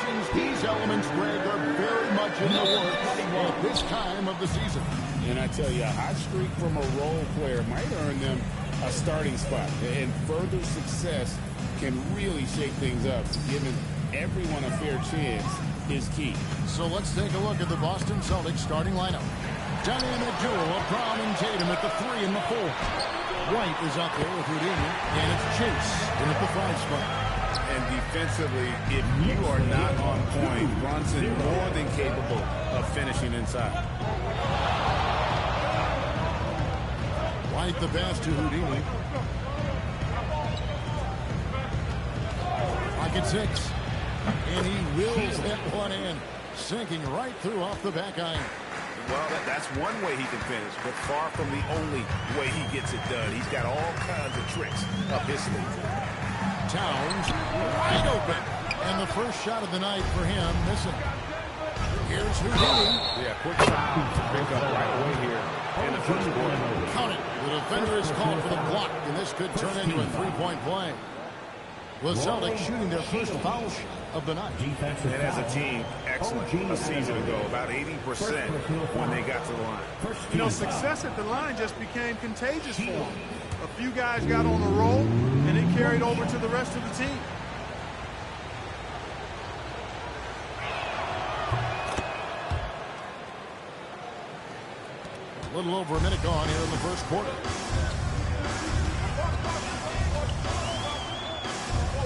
rotations, these elements, Greg, are very much in the works at this time of the season. And I tell you, a hot streak from a role player might earn them a starting spot. And further success can really shake things up. So giving everyone a fair chance is key. So let's take a look at the Boston Celtics starting lineup. Dynamic duo of Brown and Tatum at the 3 and the 4. White is out there with Houdini, and it's Chase in at the 5 spot. And defensively, if you are not on point, Brunson more than capable of finishing inside. White the pass to Houdini. Pocket 6. And he wills that one in, sinking right through off the back iron. Well, that's one way he can finish, but far from the only way he gets it done. He's got all kinds of tricks up his sleeve. Towns wide open. And the first shot of the night for him missing. Here's Houdini. Yeah, quick shot to pick up right away here in the first quarter. Count it. The defender is called for the block, and this could turn into a three-point play. The Celtics shooting their first foul shot of the night. And as a team, excellent a season ago, about 80% when they got to the line. You know, success at the line just became contagious for them. A few guys got on a roll, and it carried over to the rest of the team. A little over a minute gone here in the first quarter.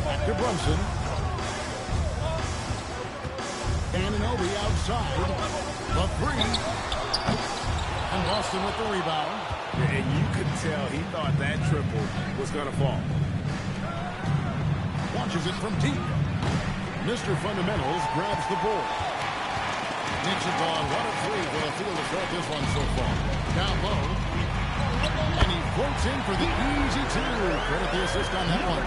Back to Brunson. Anunoby outside. The 3. And Boston with the rebound. And you could tell he thought that triple was going to fall. Launches it from deep. Mr. Fundamentals grabs the board. Knicks have gone 1 of 3 for the field to start this one so far. Down low. And he floats in for the easy 2. Credit the assist on that one.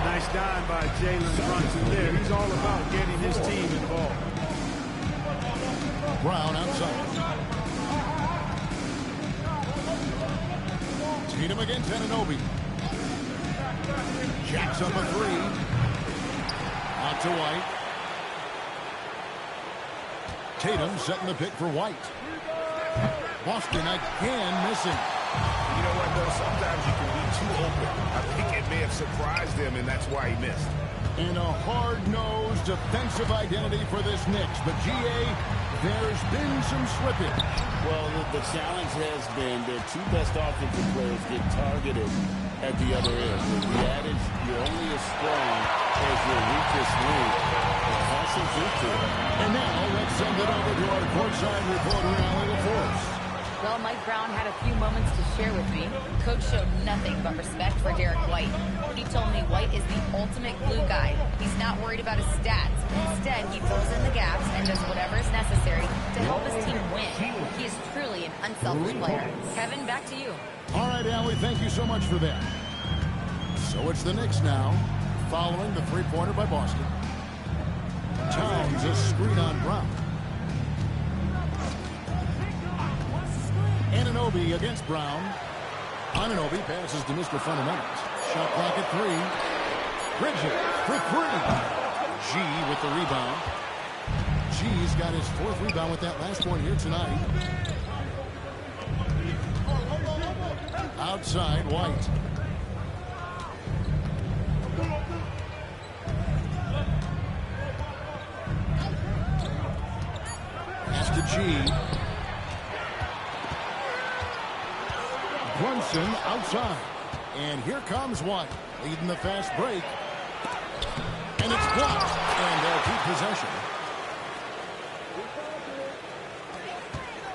Nice dive by Jalen Brunson there. He's all about getting his team involved. Brown outside. Tatum against Anunoby. Jacks up a 3. Out to White. Tatum setting the pick for White. Boston again missing. You know what, though? Sometimes you can be too open. I think it may have surprised him, and that's why he missed. And a hard-nosed defensive identity for this Knicks. But, G.A., there's been some slippage. Well, the challenge has been their 2 best offensive players get targeted at the other end. The adage, you're only as strong as your weakest link. It has some truth to it. And now, let's send it over to our courtside reporter, Allie LaForce. Well, Mike Brown had a few moments to share with me. Coach showed nothing but respect for Derek White. He told me White is the ultimate glue guy. He's not worried about his stats. Instead, he fills in the gaps and does whatever is necessary to help his team win. He is truly an unselfish player. Kevin, back to you. All right, Allie, thank you so much for that. So it's the Knicks now, following the three-pointer by Boston. Towns a screen on Brown. Anunoby against Brown. Anunoby passes to Mr. Fundamentals. Shot clock at 3. Bridges for 3. G with the rebound. G's got his 4th rebound with that last one here tonight. Outside, White. Pass to G. Brunson outside. And here comes White, leading the fast break. And it's blocked. And they'll keep possession.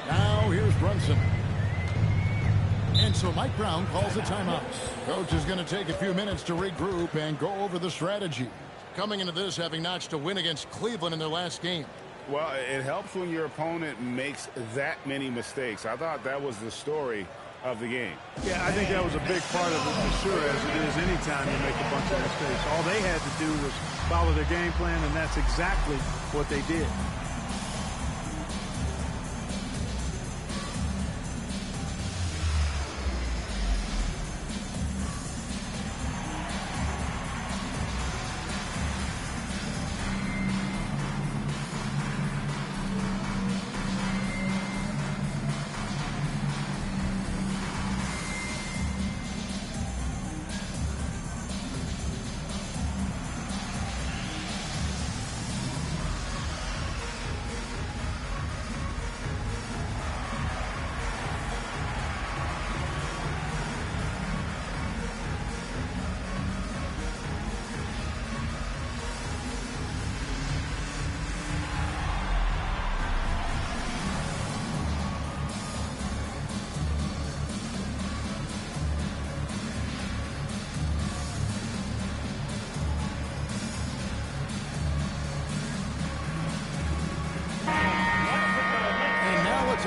Now here's Brunson. And so Mike Brown calls a timeout. Coach is going to take a few minutes to regroup and go over the strategy. Coming into this having notched a win against Cleveland in their last game. Well, it helps when your opponent makes that many mistakes. I thought that was the story of the game. Yeah, I think that was a big part of it for sure, as it is anytime you make a bunch of mistakes. All they had to do was follow their game plan, and that's exactly what they did.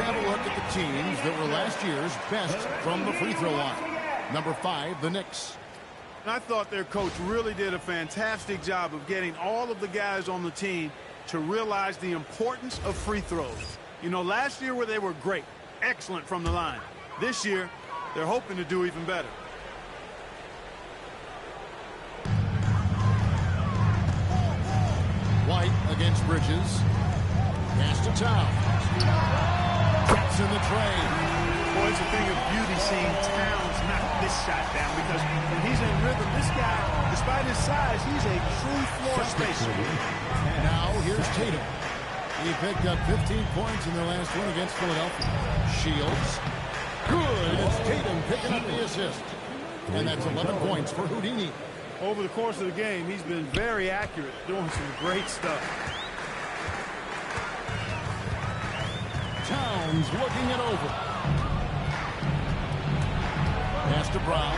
have a look at the teams that were last year's best from the free throw line. Number 5, the Knicks. I thought their coach really did a fantastic job of getting all of the guys on the team to realize the importance of free throws. You know, last year where they were great, excellent from the line. This year, they're hoping to do even better. White against Bridges. Pass to Towns. Gets in the trade. Boy, it's a thing of beauty seeing Towns knock this shot down because when he's in rhythm, this guy, despite his size, he's a true floor spacer. Now here's Tatum. He picked up 15 points in their last one against Philadelphia. Shields. Good. It's Tatum picking up the assist. And that's 11 points for Houdini. Over the course of the game, he's been very accurate, doing some great stuff. Towns looking it over. Pass to Brown.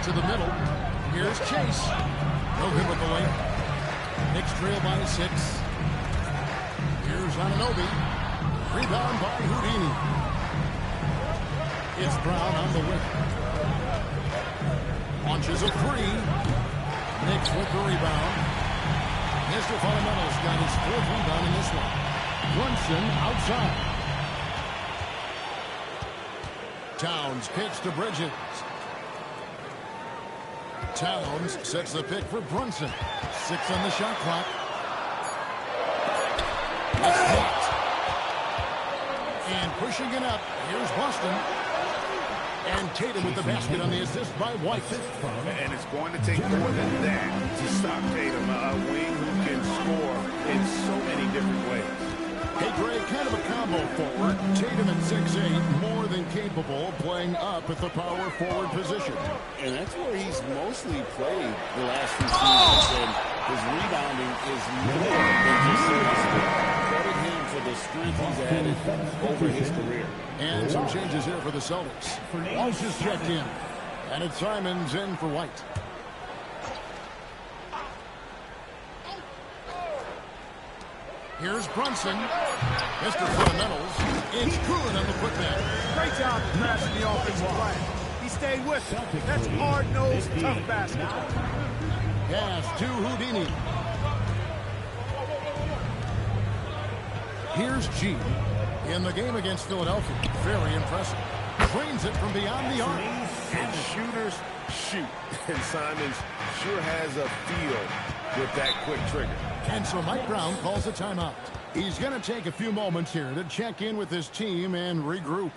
To the middle. Here's Chase. No good with the lane. Knicks trail by 6. Here's Anunoby. Rebound by Houdini. It's Brown on the wing. Launches a 3. Knicks with the rebound. Mr. Fundamentals got his 4th rebound in this one. Brunson outside. Towns kicks to Bridges. Towns sets the pick for Brunson. 6 on the shot clock. It's blocked. And pushing it up, here's Boston. And Tatum with the basket on the assist by White. And it's going to take more than that to stop Tatum. A wing who can score in so many different ways. Hey, Greg, kind of a combo forward. Tatum at 6'8", more than capable of playing up at the power forward position. And that's where he's mostly played the last few seasons. And his rebounding is more than just serviceable. Credit him for the strength he's added over his career. And some changes here for the Celtics. Walsh is checked in. And it's Simons in for White. Here's Brunson. Mr. Fundamentals. It's good on the putback. Great job of crashing the offensive glass. He stayed with it. That's hard-nosed, tough basketball. Pass to Houdini. Here's G. In the game against Philadelphia. Very impressive. Trains it from beyond the arc. And shooters shoot. And Simons sure has a feel with that quick trigger. And so Mike Brown calls a timeout. He's going to take a few moments here to check in with his team and regroup.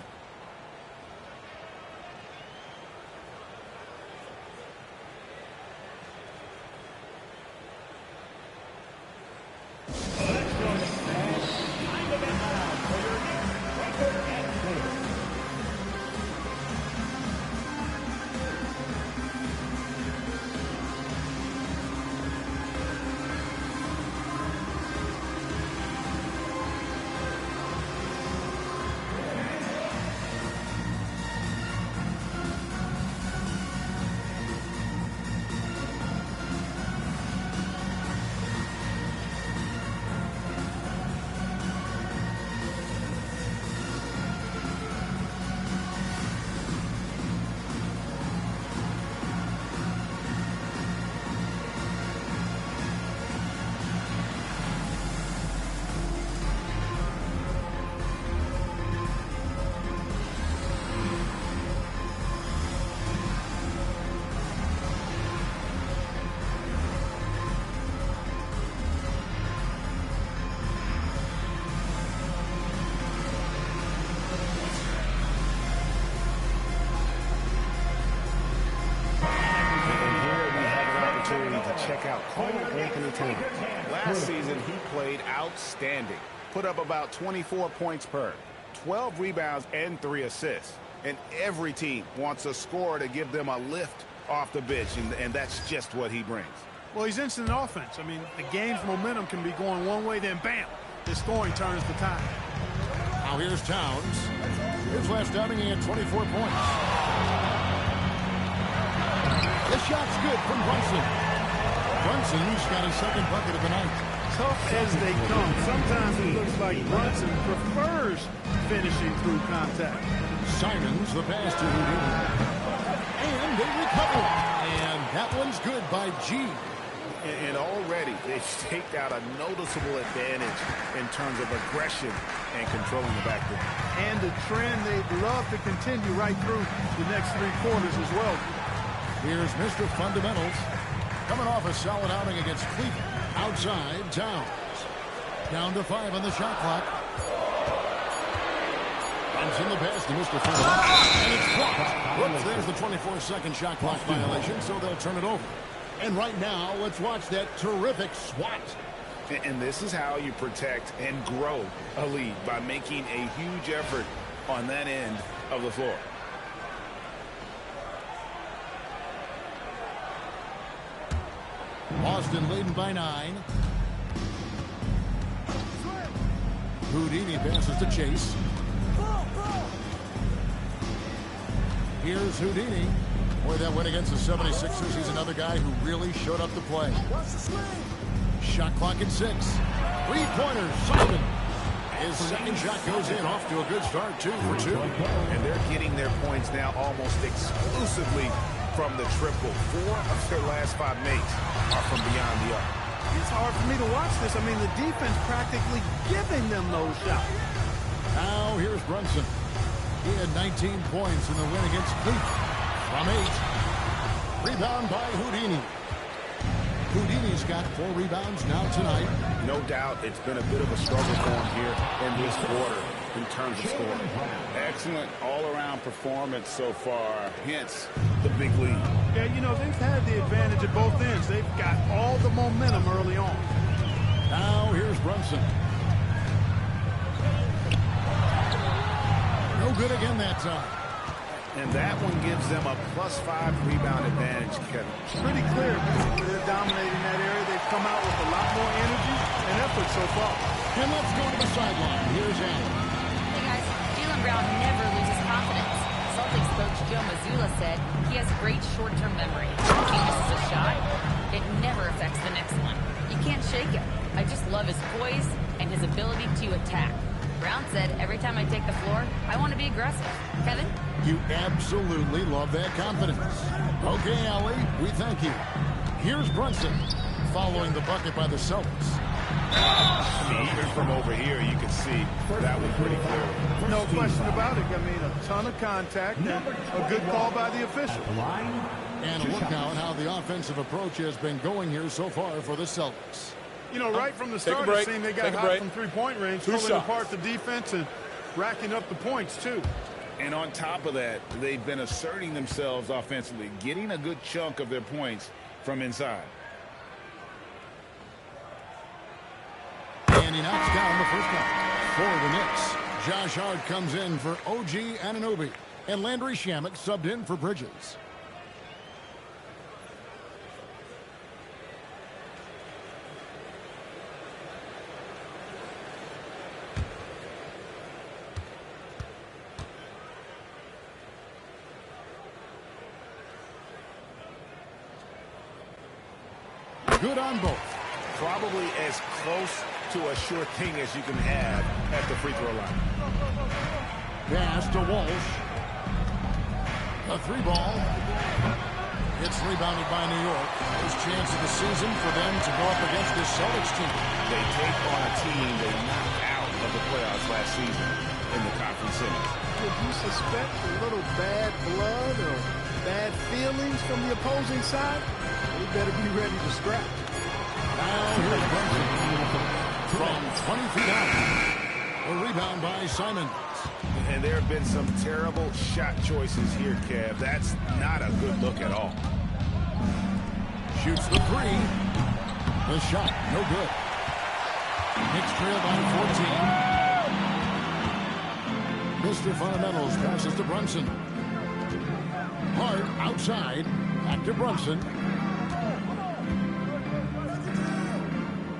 Check out Karl-Anthony Towns. Last season, he played outstanding. Put up about 24 points per, 12 rebounds, and 3 assists. And every team wants a scorer to give them a lift off the bench, and that's just what he brings. Well, he's instant offense. I mean, the game's momentum can be going one way, then bam, his scoring turns the tide. Now here's Towns. His last outing, he had 24 points. The shot's good from Brunson. Brunson's got his second bucket of the night. tough as they come. Sometimes it looks like Brunson prefers finishing through contact. Simons, the pass to Houdini. And they recover. And that one's good by G. And already they've staked out a noticeable advantage in terms of aggression and controlling the backcourt. And a trend they'd love to continue right through the next 3 quarters as well. Here's Mr. Fundamentals. Coming off a solid outing against Cleveland. Outside, Towns. Down to 5 on the shot clock. Comes in the pass to Mr. Fundamentals. And it's blocked. Whoops, there's the 24-second shot clock violation, so they'll turn it over. And right now, let's watch that terrific swat. And this is how you protect and grow a lead, by making a huge effort on that end of the floor. Boston leading by 9. Houdini passes to Chase. Here's Houdini. Boy, that win against the 76ers. He's another guy who really showed up to play. Shot clock at 6. Three-pointers, Simon. His second shot goes in, off to a good start, 2 for 2. And they're getting their points now almost exclusively from the triple. 4 of their last 5 makes are from beyond the arc. It's hard for me to watch this. I mean, the defense practically giving them those shots. Now here's Brunson. He had 19 points in the win against Cleveland. From 8. Rebound by Houdini. Houdini's got 4 rebounds now tonight. No doubt it's been a bit of a struggle for him here in this quarter in terms of scoring. Excellent all-around performance so far, hence the big lead. Yeah, you know, they've had the advantage at both ends. They've got all the momentum early on. Now here's Brunson. No good again that time. And that one gives them a +5 rebound advantage, Kevin. Pretty clear. They're dominating that area. They've come out with a lot more energy and effort so far. And let's go to the sideline. Here's Allen. Hey, guys. Jaylen Brown never loses confidence. Celtics coach Joe Mazzulla said he has great short-term memory. If he misses a shot, it never affects the next one. You can't shake him. I just love his poise and his ability to attack. Brown said, every time I take the floor, I want to be aggressive. Kevin? You absolutely love that confidence. Okay, Allie, we thank you. Here's Brunson, following the bucket by the Celtics. Even from over here, you can see that one pretty clearly. No question about it. I mean, a ton of contact and a good call by the official. And a look now at how the offensive approach has been going here so far for the Celtics. You know, right from the start, it seemed they got hot from three-point range, pulling apart the defense and racking up the points, too. And on top of that, they've been asserting themselves offensively, getting a good chunk of their points from inside. And he knocks down the first one for the Knicks. Josh Hart comes in for OG Anunoby. And Landry Shamet subbed in for Bridges. Good on both. Probably as close to a sure thing as you can have at the free throw line. Pass to Walsh. A 3-ball. It's rebounded by New York. First chance of the season for them to go up against this Celtics team. They take on a team they knocked out of the playoffs last season in the conference semis. Would you suspect a little bad blood or bad feelings from the opposing side? They better be ready to scrap. Now here's Brunson from 20 feet out. A rebound by Simons. And there have been some terrible shot choices here, Kev. That's not a good look at all. Shoots the 3. The shot, no good. Knicks trail by 14. Mr. Fundamentals passes to Brunson. Hart outside. Back to Brunson.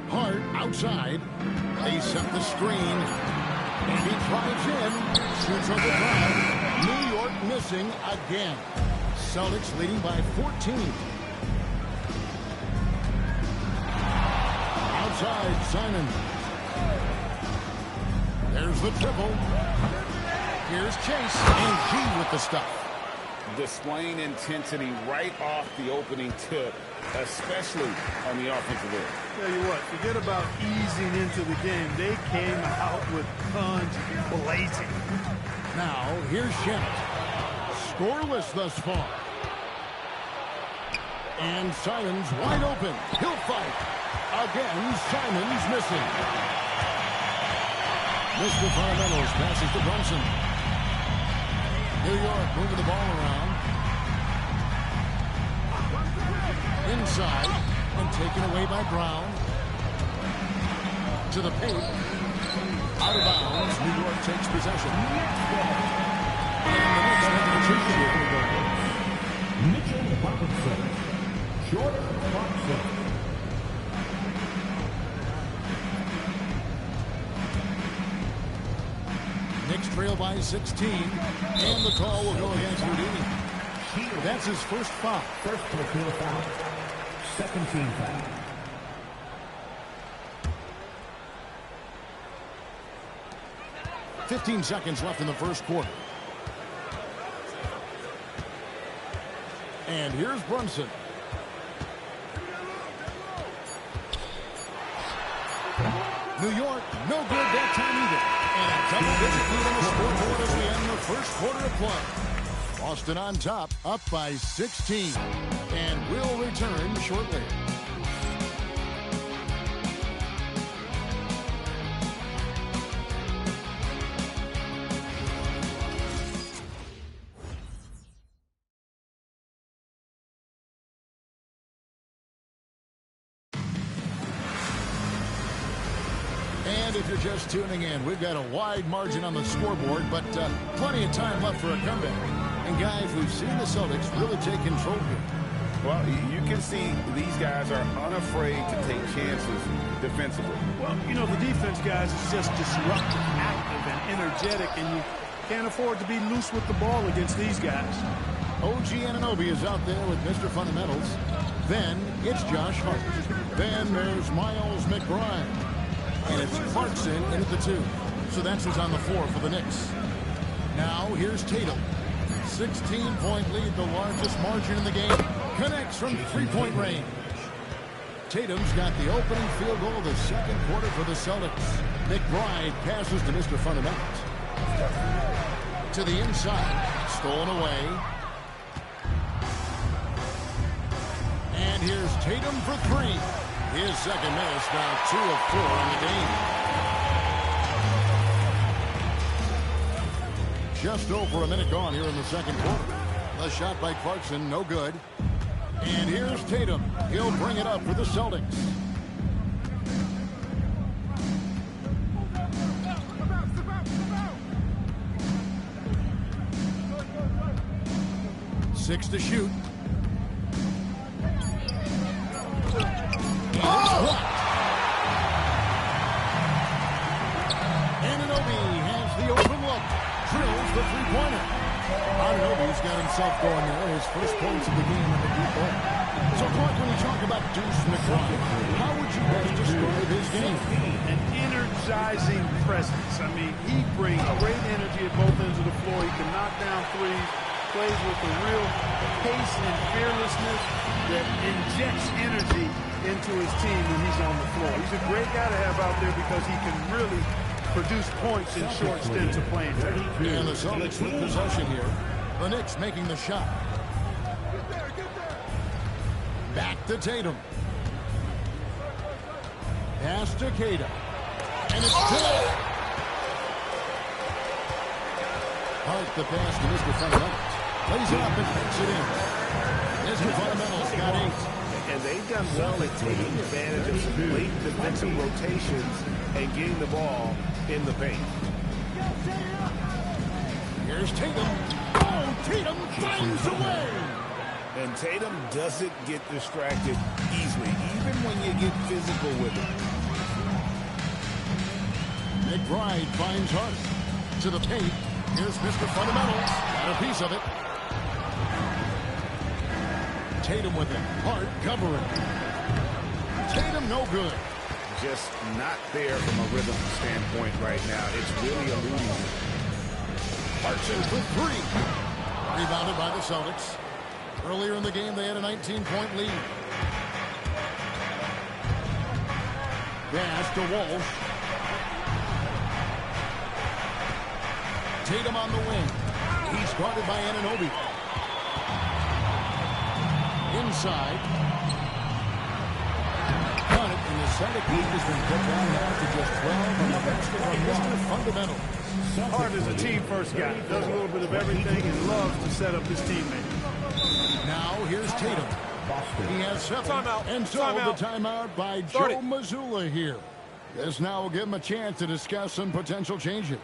Hart outside. They set the screen. And he drives in. Shoots on the drive. New York missing again. Celtics leading by 14. inside Simons. There's the triple. Here's Chase, and G with the stuff. Displaying intensity right off the opening tip, especially on the offensive end. Tell you what, forget about easing into the game. They came out with guns blazing. Now, here's Shannon. Scoreless thus far. And Simons wide open. He'll fight. Again, Simons missing. Mr. Fundamentals passes to Brunson. New York moving the ball around. Inside and taken away by Brown. To the paint. Out of bounds. New York takes possession. And the Knicks make a change here. Mitchell Robinson. Jordan Clarkson. Knicks trail by 16, and the call will go against Houdini. That's his first foul. First personal foul. Second team foul. .15 seconds left in the first quarter. And here's Brunson. New York, no good that time either. And a double-digit lead on the scoreboard as we end the first quarter of play. Boston on top, up by 16. And we'll return shortly. And if you're just tuning in, we've got a wide margin on the scoreboard, but plenty of time left for a comeback. And guys, we've seen the Celtics really take control here. Well, you can see these guys are unafraid to take chances defensively. Well, you know, the defense, guys, is just disruptive, active, and energetic, and you can't afford to be loose with the ball against these guys. OG Anunoby is out there with Mr. Fundamentals. Then it's Josh Hart. Then there's Miles McBride. And it's Clarkson in at the 2. So that's who's on the floor for the Knicks. Now here's Tatum. 16-point lead, the largest margin in the game. Connects from three-point range. Tatum's got the opening field goal of the second quarter for the Celtics. McBride passes to Mr. Fundamentals. To the inside. Stolen away. And here's Tatum for 3. His second miss, now 2 of 4 in the game. Just over a minute gone here in the second quarter. The shot by Clarkson, no good. And here's Tatum. He'll bring it up for the Celtics. Six to shoot. Anunoby has the open look. Drills the three-pointer. Anunoby's got himself going there. His first points of the game in the deep ball. So, Clark, when you talk about Deuce McBride, how would you best describe his game? An energizing presence. I mean, he brings great energy at both ends of the floor. He can knock down threes, plays with a real pace and fearlessness that injects energy into his team when he's on the floor. He's a great guy to have out there because he can really produce points in short stints of playing. And the Celtics with possession here. The Knicks making the shot. Back to Tatum. Pass to Queta. And it's good. Hart the pass to Mr. Fundamentals. Lays it up and takes it in. Mr. Fundamentals got 8. And they've done well at taking advantage of some late defensive rotations and getting the ball in the paint. Here's Tatum. Oh, Tatum finds a way. And Tatum doesn't get distracted easily, even when you get physical with him. McBride finds Hart. To the paint. Here's Mr. Fundamentals. Got a piece of it. Tatum with it. Hart covering. Tatum no good. just not there from a rhythm standpoint right now. It's really eluding him. Clarkson for three. Rebounded by the Celtics. Earlier in the game, they had a 19-point lead. Pass to Walsh. Tatum on the wing. He's guarded by Anunoby. Inside. Got it, and the Celtic lead has been put down now to just 12 on the rest of Mr. Fundamentals. Hart is a team-first guy. Does a little bit of everything and loves to set up his teammates. Now here's Tatum. He has 7. Timeout. And so Timeout. the timeout by Start Joe it. Mazzulla here. This now will give him a chance to discuss some potential changes.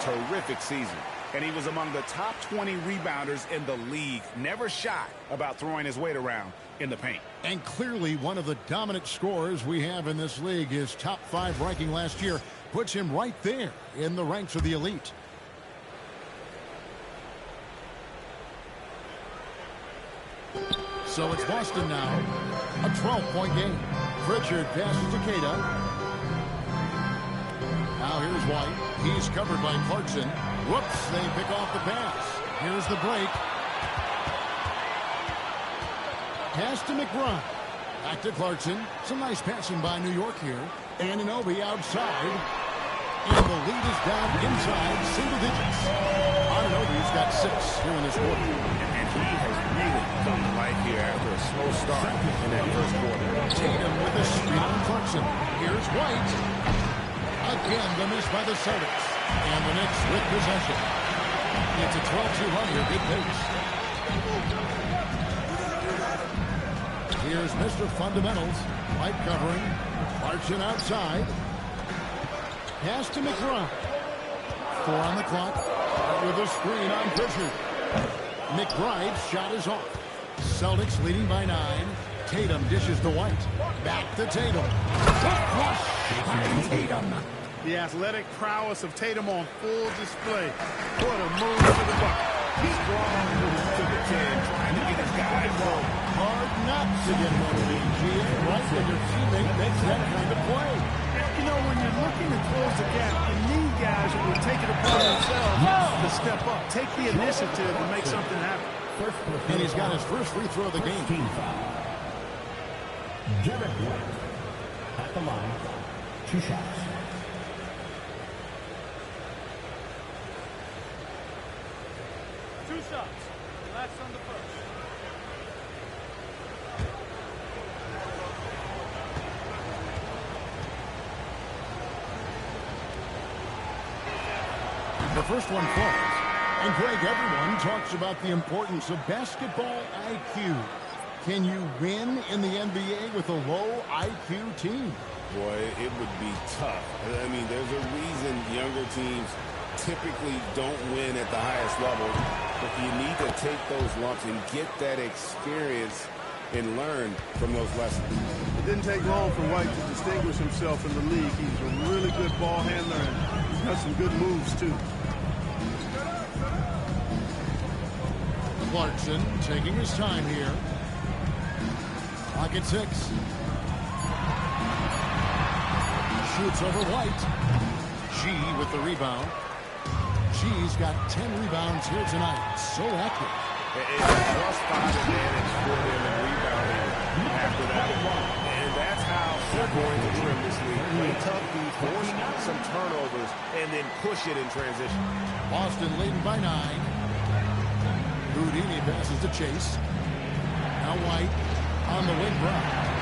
Terrific season, and he was among the top 20 rebounders in the league. Never shy about throwing his weight around in the paint. And clearly one of the dominant scorers we have in this league. His top 5 ranking last year puts him right there in the ranks of the elite. So it's Boston now. A 12-point game. Pritchard passes to Queta. Now here's White. He's covered by Clarkson. Whoops, they pick off the pass. Here's the break. Pass to McBride. Back to Clarkson. Some nice passing by New York here. Anunoby outside. And the lead is down inside single digits. Anunoby's got 6 here in this quarter. And he has really come to life here after a slow start in that first quarter. Tatum with a screen on Clarkson. Here's White. Again, the miss by the Celtics. And the Knicks with possession. It's a 12-2 run here, big pace. Here's Mr. Fundamentals. White covering. Clarkson outside. Pass to McBride. 4 on the clock. With a screen on Pritchard. McBride's shot is off. Celtics leading by 9. Tatum dishes to White. Back to Tatum. Flush by Tatum. The athletic prowess of Tatum on full display. What a move to the bucket. He's strong to the 10, trying to get his guys home. Hard not to get one of these, GA, right when your teammate makes that kind of play. You know, when you're looking to close the gap, you need guys who will take it upon themselves to step up. Take the initiative and make something happen. And he's got his first free throw of the game. Derek White at the line. 2 shots. Relax on the first. The first one falls. And Greg, everyone talks about the importance of basketball IQ. Can you win in the NBA with a low IQ team? Boy, it would be tough. I mean, there's a reason younger teams typically don't win at the highest level. But you need to take those lumps and get that experience and learn from those lessons. It didn't take long for White to distinguish himself in the league. He's a really good ball handler, and he's got some good moves, too. Clarkson taking his time here. Clock at 6. shoots over White. G with the rebound. G's got 10 rebounds here tonight. So active. It's just 5 advantage for them in rebounding after that. And that's how they're going to trim this lead. Play tough deep, force some turnovers, and then push it in transition. Boston leading by 9. Houdini passes to Chase. Now White on the wing right.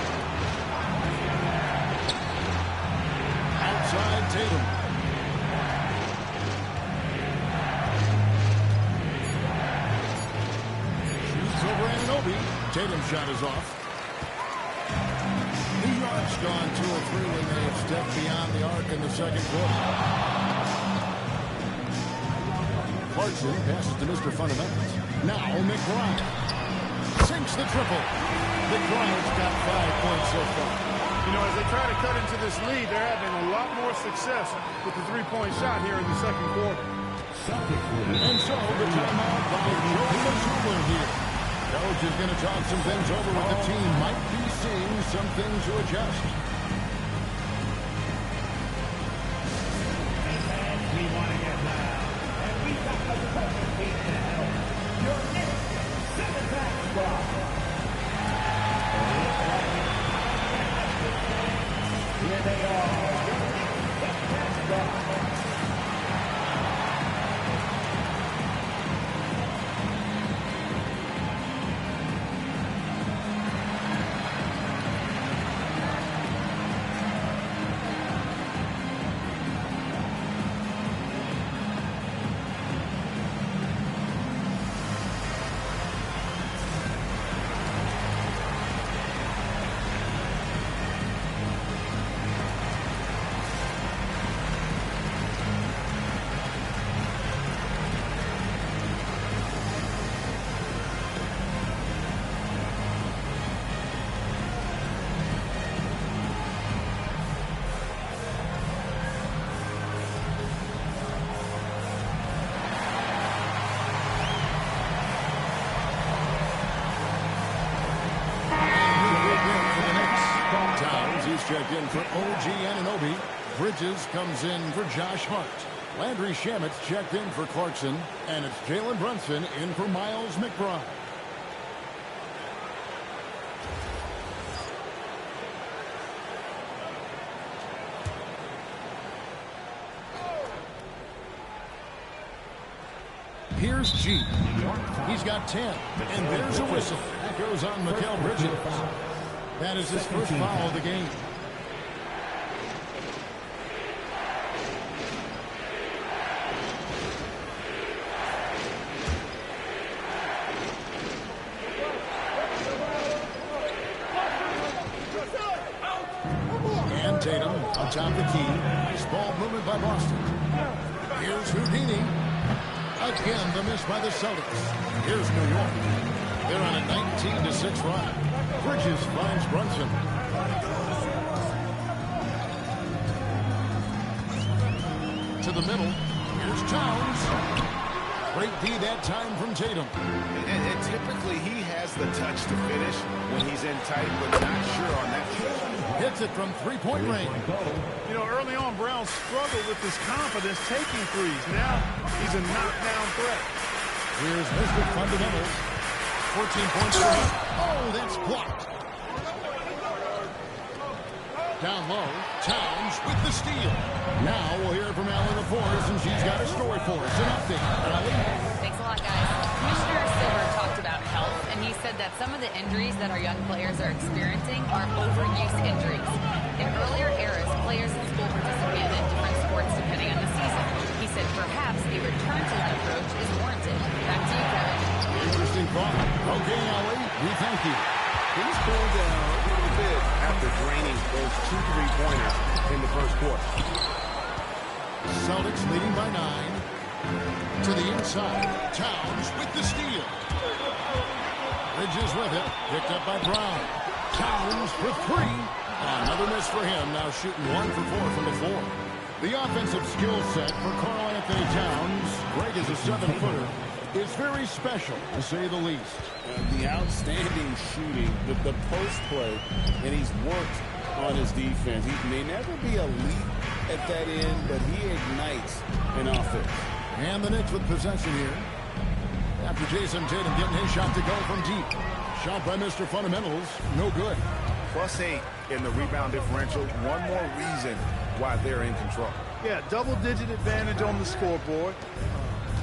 Outside Tatum. Shoots over Anunoby. Tatum's shot is off. New York's gone 2 of 3 when they have stepped beyond the arc in the second quarter. Clarkson passes to Mr. Fundamentals. Now McBride sinks the triple. McBride's got 5 points so far. You know, as they try to cut into this lead, they're having a lot more success with the three-point shot here in the second quarter. And so the timeout by Joe Mazzulla here. Coach is going to talk some things over with the team. Might be seeing something to adjust. We want to get loud. And we got the perfect team to help. Your next center-back squad. Here they are. Your next center-back squad. Checked in for OG Anunoby. Bridges comes in for Josh Hart. Landry Shamet's checked in for Clarkson. And it's Jalen Brunson in for Miles McBride. Here's G. He's got 10. And there's a whistle. That goes on Mikal Bridges. That is his first foul of the game. And Tatum on top of the key. Nice ball movement by Boston. Here's Houdini. Again, the miss by the Celtics. Here's New York. They're on a 19-6 run. Bridges finds Brunson. To the middle. Here's Towns. Great D that time from Tatum. And typically he has the touch to finish when he's in tight, but not sure on that shot. Hits it from three-point range. You know, early on, Brown struggled with his confidence taking threes. Now he's a knockdown threat. Here's Mr. Fundamentals. 14 points for him. Oh, that's blocked. Down low, Towns with the steal. Now we'll hear from Allie LaForce, and she's got a story for us. An update. Allie? Thanks a lot, guys. Commissioner Silver talked about health, and he said that some of the injuries that our young players are experiencing are overuse injuries. In earlier eras, players in school participated in different sports depending on the season. He said perhaps a return to that approach is warranted. Back to you, Kevin. Interesting thought. Okay, Allie, we thank you. He's cooled down a little bit after draining those 2 3-pointers in the first quarter. Celtics leading by 9. To the inside. Towns with the steal. Bridges with it. Picked up by Brown. Towns for 3. Another miss for him. Now shooting 1 for 4 from the floor. The offensive skill set for Karl Anthony Towns, Greg is a 7-footer, is very special, to say the least. The outstanding shooting, the post play, and he's worked on his defense. He may never be elite at that end, but he ignites an offense. And the Knicks with possession here. After Jason Tatum getting his shot to go from deep. Shot by Mr. Fundamentals. No good. +8 in the rebound differential. One more reason why they're in control. Yeah, double-digit advantage on the scoreboard.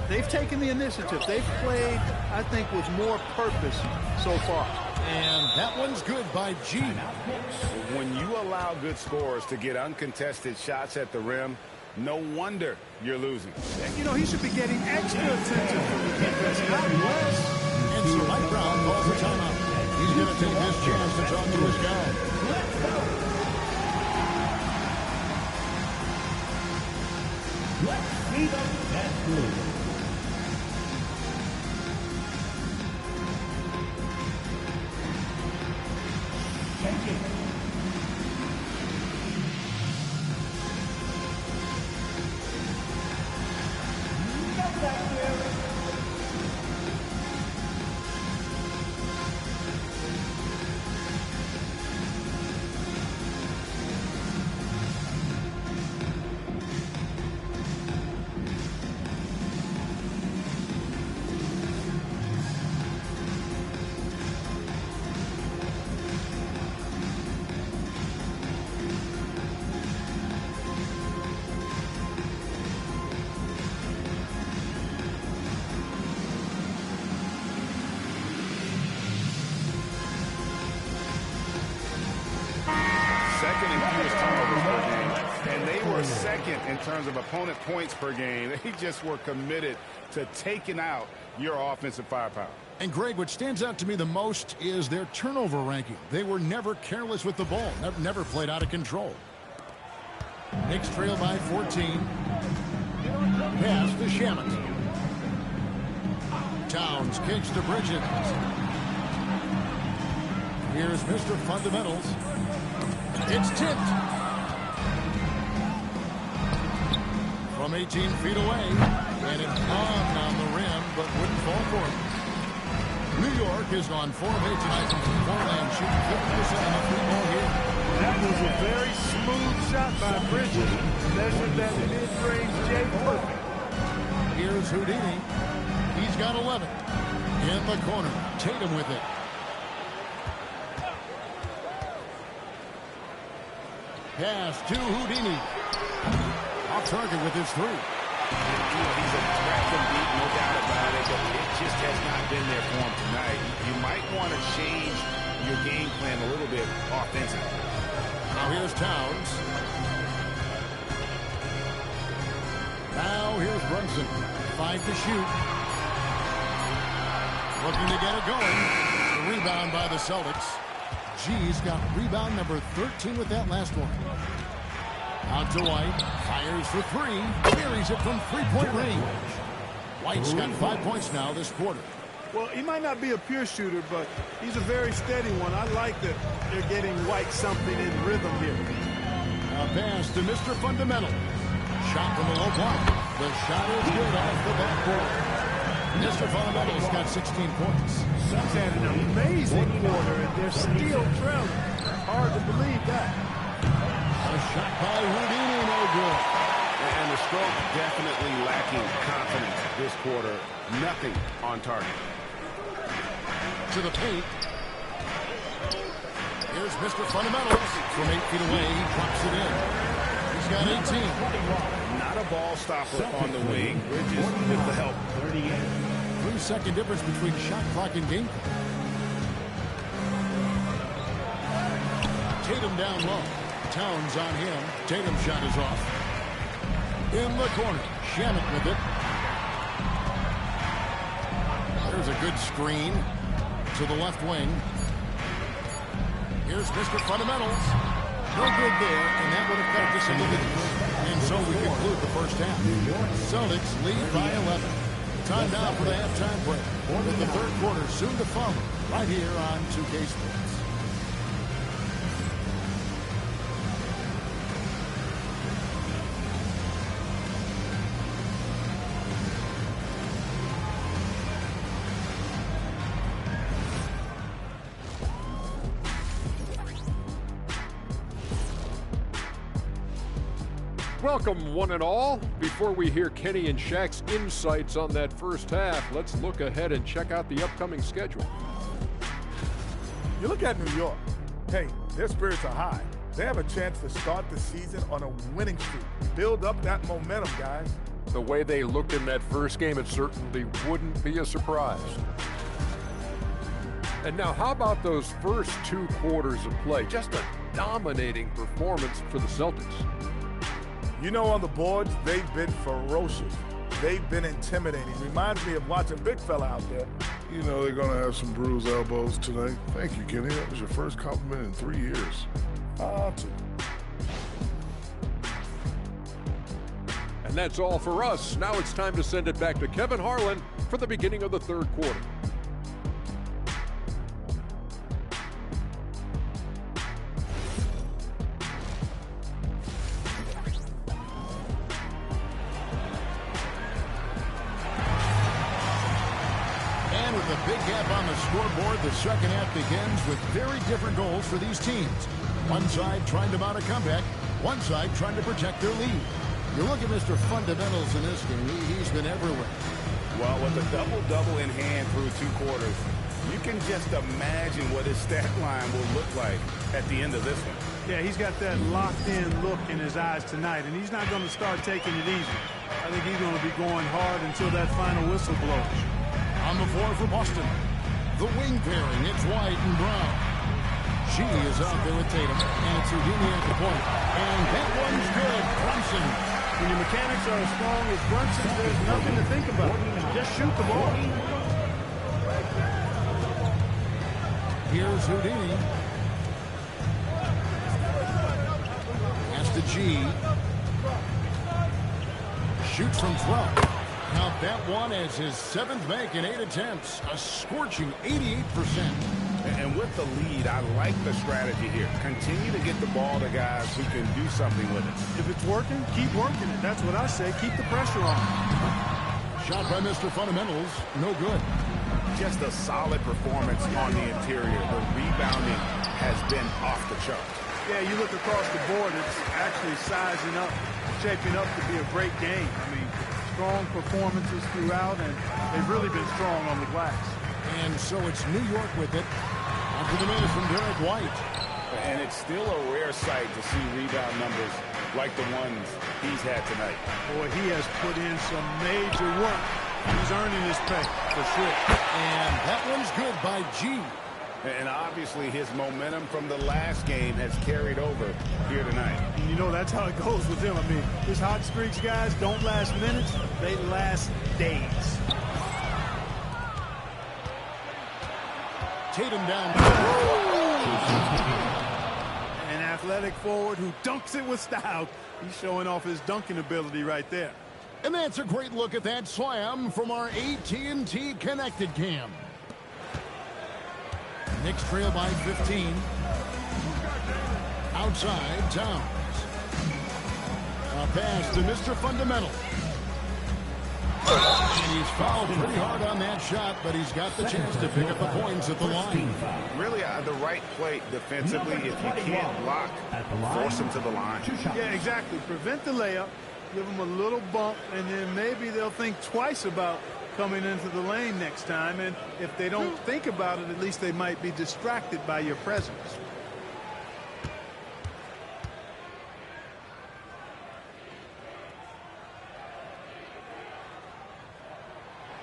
They've taken the initiative. They've played, I think, with more purpose so far. And that one's good by G. When you allow good scorers to get uncontested shots at the rim, no wonder you're losing. And, you know, he should be getting extra attention from the defense, not less. And so Mike Brown calls a timeout. He's going to take this chance to talk to his guy. Let's go. Let's see them get through. Take it. Go back there. Second in fewest turnovers per game, and they were second in terms of opponent points per game. They just were committed to taking out your offensive firepower. And Greg, what stands out to me the most is their turnover ranking. They were never careless with the ball, never played out of control. Knicks trail by 14. Pass to Shamet. Towns kicks to Bridges. Here's Mr. Fundamentals. It's tipped. From 18 feet away. And it hung on the rim, but wouldn't fall for it. New York is on 4 of 8 tonight from Portland, shooting 50% on the free ball here. That was a very smooth shot by Bridges. Measured that mid-range J perfect. Here's Houdini. He's got 11. In the corner. Tatum with it. Pass to Houdini. Off target with his three. He's a threat to beat, no doubt about it, but it just has not been there for him tonight. You might want to change your game plan a little bit offensively. Now here's Towns. Now here's Brunson. 5 to shoot. Looking to get it going. The rebound by the Celtics. G's got rebound number 13 with that last one. Out to White. Fires for three. Carries it from three-point range. White's got 5 points now this quarter. Well, he might not be a pure shooter, but he's a very steady one. I like that they're getting White something in rhythm here. A pass to Mr. Fundamental. Shot from the low block. The shot is good off the backboard. Mr. Fundamental's got 16 points. He's had an amazing quarter, and they're still trailing. Hard to believe that. A shot by Houdini, no good. And the stroke definitely lacking confidence this quarter. Nothing on target. To the paint. Here's Mr. Fundamentals. From 8 feet away, he drops it in. He's got 18. Not a ball stopper on the wing. Bridges with the help. 3-second difference between shot clock and game clock. Tatum down low. Towns on him. Tatum's shot is off. In the corner. Shamet with it. There's a good screen to the left wing. Here's Mr. Fundamentals. No good there, and that would have kept us in the lead. And so we conclude the first half. Celtics lead by 11. Time now for the halftime break. With the third quarter soon to follow, right here on 2K Sports. Welcome, one and all. Before we hear Kenny and Shaq's insights on that first half, let's look ahead and check out the upcoming schedule. You look at New York. Hey, their spirits are high. They have a chance to start the season on a winning streak. Build up that momentum, guys. The way they looked in that first game, it certainly wouldn't be a surprise. And now, how about those first 2 quarters of play? Just a dominating performance for the Celtics. You know, on the boards, they've been ferocious. They've been intimidating. Reminds me of watching big fella out there. You know they're going to have some bruised elbows tonight. Thank you, Kenny. That was your first compliment in 3 years. Two. And that's all for us. Now it's time to send it back to Kevin Harlan for the beginning of the third quarter. Big gap on the scoreboard. The second half begins with very different goals for these teams. One side trying to mount a comeback, one side trying to protect their lead. You look at Mr. Fundamentals in this game, he's been everywhere. Well, with a double-double in hand through 2 quarters, you can just imagine what his stat line will look like at the end of this one. Yeah, he's got that locked-in look in his eyes tonight, and he's not going to start taking it easy. I think he's going to be going hard until that final whistle blows. On the floor for Boston, the wing pairing, it's White and Brown. She is out there with Tatum, and it's Houdini at the point. And that one's good. Brunson. When your mechanics are as strong as Brunson's, there's nothing to think about. Just shoot the ball. Here's Houdini. That's the G. Shoots from 12. Now that one is his 7th make in 8 attempts, a scorching 88%. And with the lead, I like the strategy here. Continue to get the ball to guys who can do something with it. If it's working, keep working it. That's what I say. Keep the pressure on. Shot by Mr. Fundamentals, no good. Just a solid performance on the interior. The rebounding has been off the charts. Yeah, you look across the board, it's actually sizing up, shaping up to be a great game. I mean, strong performances throughout, and they've really been strong on the glass. And so it's New York with it. After the minute from Derek White. And it's still a rare sight to see rebound numbers like the ones he's had tonight. Boy, he has put in some major work. He's earning his pay, for sure. And that one's good by G. And obviously his momentum from the last game has carried over here tonight. And you know, that's how it goes with him. I mean, his hot streaks, guys, don't last minutes. They last days. Tatum down. An athletic forward who dunks it with style. He's showing off his dunking ability right there. And that's a great look at that slam from our AT&T Connected Cam. Knicks trail by 15. Outside, Towns. A pass to Mr. Fundamental. And he's fouled pretty hard on that shot, but he's got the chance to pick up the points at the line. Really the right play defensively. If you can't block, force him to the line. Yeah, exactly. Prevent the layup, give them a little bump, and then maybe they'll think twice about coming into the lane next time. And if they don't think about it, at least they might be distracted by your presence.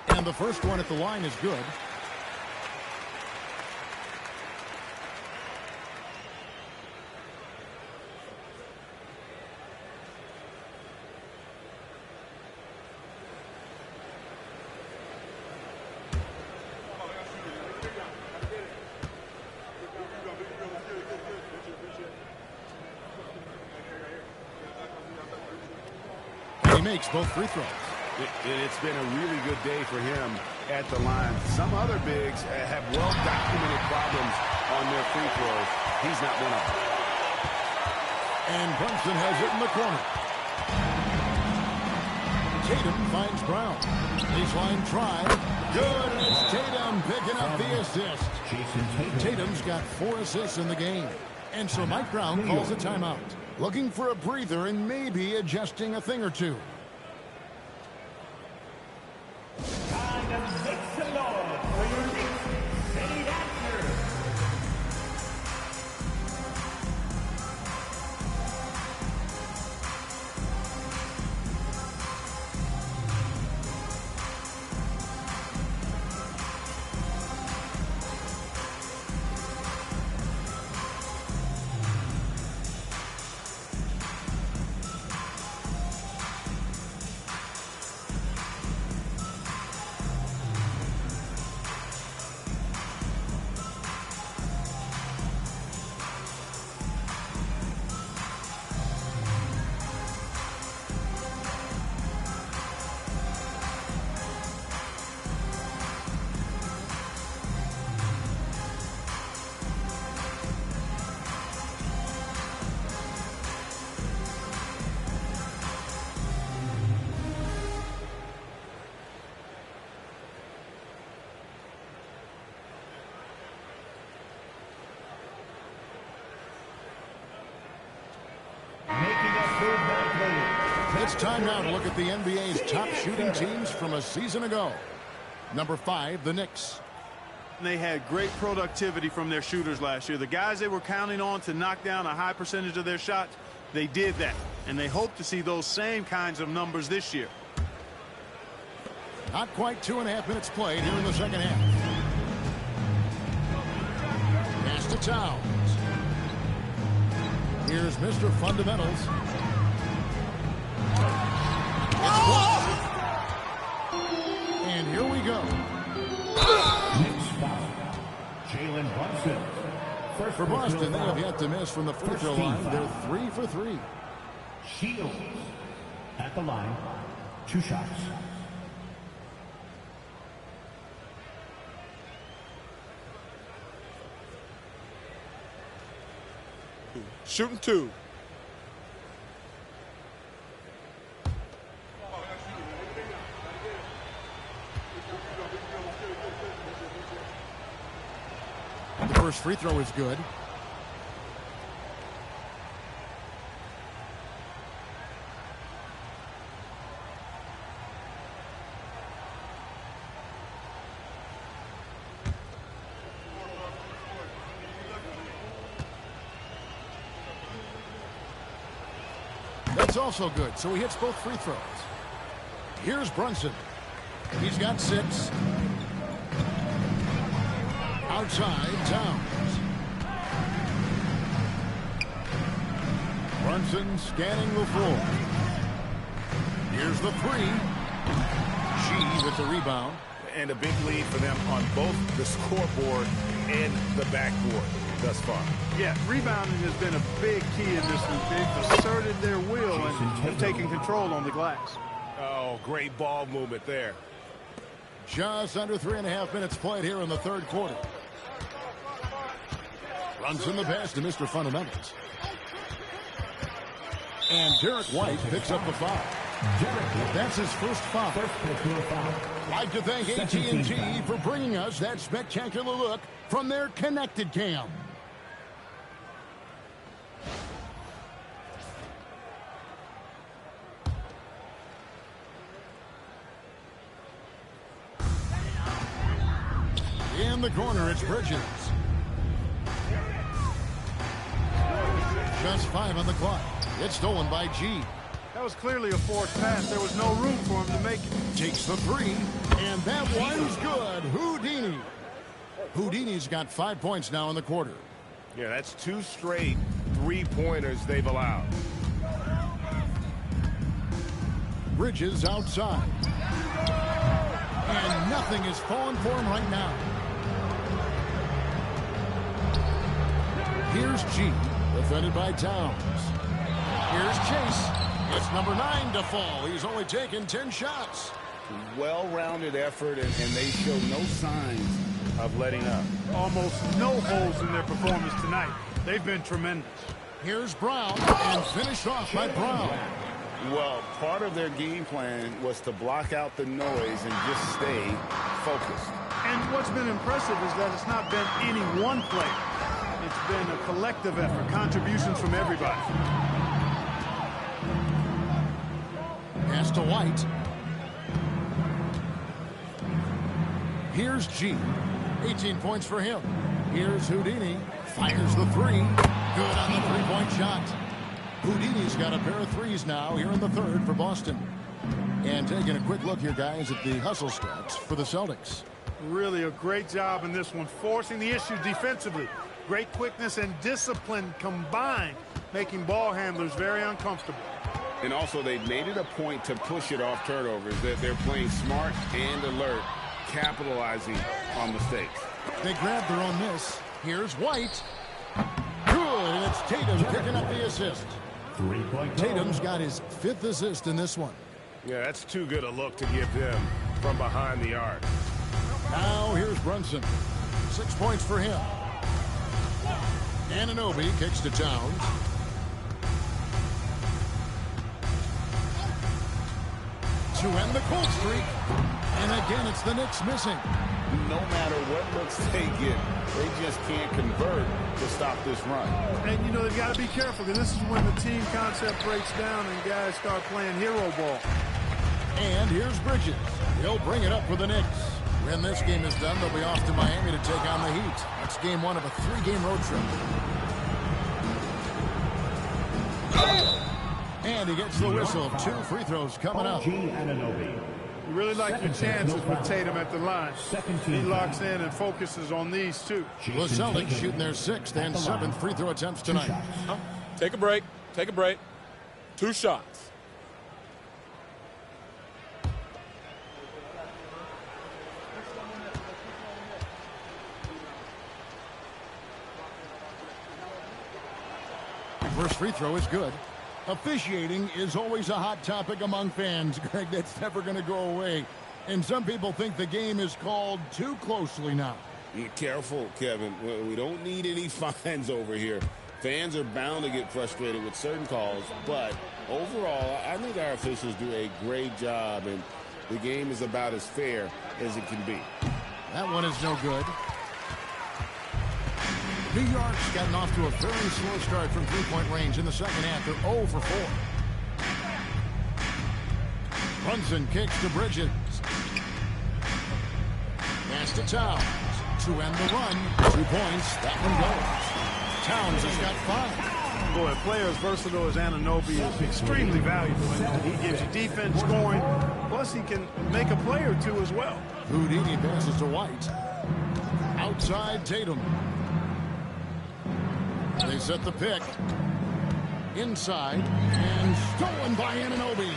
And the first one at the line is good. He makes both free throws. It's been a really good day for him at the line. Some other bigs have well-documented problems on their free throws. He's not one of them. And Brunson has it in the corner. Tatum finds Brown. Baseline try. Good, and it's Tatum picking up the assist. Tatum's got 4 assists in the game. And so Mike Brown calls a timeout. Looking for a breather and maybe adjusting a thing or two. Time to make some noise for your Knicks St. Andrews. It's time now to look at the NBA's top shooting teams from a season ago. Number 5, the Knicks. They had great productivity from their shooters last year. The guys they were counting on to knock down a high percentage of their shots, they did that. And they hope to see those same kinds of numbers this year. Not quite 2.5 minutes played here in the second half. Pass to Towns. Here's Mr. Fundamentals. It's blocked. And here we go. Next foul, Jalen Brunson. First For Boston, they have yet to miss from the free throw line. They're 3 for 3. Shields at the line. 2 shots. Shooting 2. The first free throw is good. That's also good, so he hits both free throws. Here's Brunson. He's got 6. Outside, Towns. Brunson scanning the floor. Here's the 3. G with the rebound. And a big lead for them on both the scoreboard and the backboard thus far. Yeah, rebounding has been a big key in this one. They've asserted their will and have taken control on the glass. Oh, great ball movement there. Just under 3.5 minutes played here in the third quarter. Runs in the pass to Mr. Fundamentals. And Derek White picks up the foul. That's his first foul. I'd like to thank AT&T for bringing us that spectacular look from their Connected Cam. In the corner, it's Bridges. Just 5 on the clock. It's stolen by G. That was clearly a forced pass. There was no room for him to make it. Takes the 3, and that one's good. Houdini. Houdini's got 5 points now in the quarter. Yeah, that's 2 straight 3-pointers they've allowed. Bridges outside. And nothing is falling for him right now. Here's G, defended by Towns. Here's Chase. It's number 9 to fall. He's only taken 10 shots. Well-rounded effort, and they show no signs of letting up. Almost no holes in their performance tonight. They've been tremendous. Here's Brown, and finished off by Brown. Well, part of their game plan was to block out the noise and just stay focused. And what's been impressive is that it's not been any one player. It's been a collective effort, contributions from everybody. Pass to White. Here's G. 18 points for him. Here's Houdini. Fires the three. Good on the three-point shot. Houdini's got a pair of threes now here in the third for Boston. And taking a quick look here, guys, at the hustle stats for the Celtics. Really a great job in this one, forcing the issue defensively. Great quickness and discipline combined, making ball handlers very uncomfortable. And also, they've made it a point to push it off turnovers. That they're playing smart and alert, capitalizing on mistakes. They grabbed their own miss. Here's White. Good, and it's Tatum picking up the assist. Tatum's got his 5th assist in this one. Yeah, that's too good a look to give them from behind the arc. Now here's Brunson. 6 points for him. Anunoby kicks to Towns. To end the cold streak. And again, it's the Knicks missing. No matter what looks they get, they just can't convert to stop this run. And, you know, they've got to be careful because this is when the team concept breaks down and guys start playing hero ball. And here's Bridges. He'll bring it up for the Knicks. When this game is done, they'll be off to Miami to take on the Heat. That's game 1 of a 3-game road trip. And he gets the whistle. 2 free throws coming up. You really like your chances with Tatum at the line. He locks in and focuses on these two. The Celtics shooting their 6th and 7th free throw attempts tonight. Take a break. Take a break. 2 shots. First free throw is good. Officiating is always a hot topic among fans, Greg. That's never going to go away. And some people think the game is called too closely now. Be careful, Kevin. We don't need any fines over here. Fans are bound to get frustrated with certain calls, but overall, I think our officials do a great job, and the game is about as fair as it can be. That one is no good. New York's gotten off to a very slow start from three-point range in the second half. They're 0 for 4. Brunson kicks to Bridges. Pass to Towns. To end the run. 2 points. That one goes. Towns has got 5. Boy, a player as versatile as Anunoby is extremely valuable. He gives you defense, scoring, plus he can make a play or two as well. Houdini passes to White. Outside Tatum. They set the pick. Inside. And stolen by Anunoby.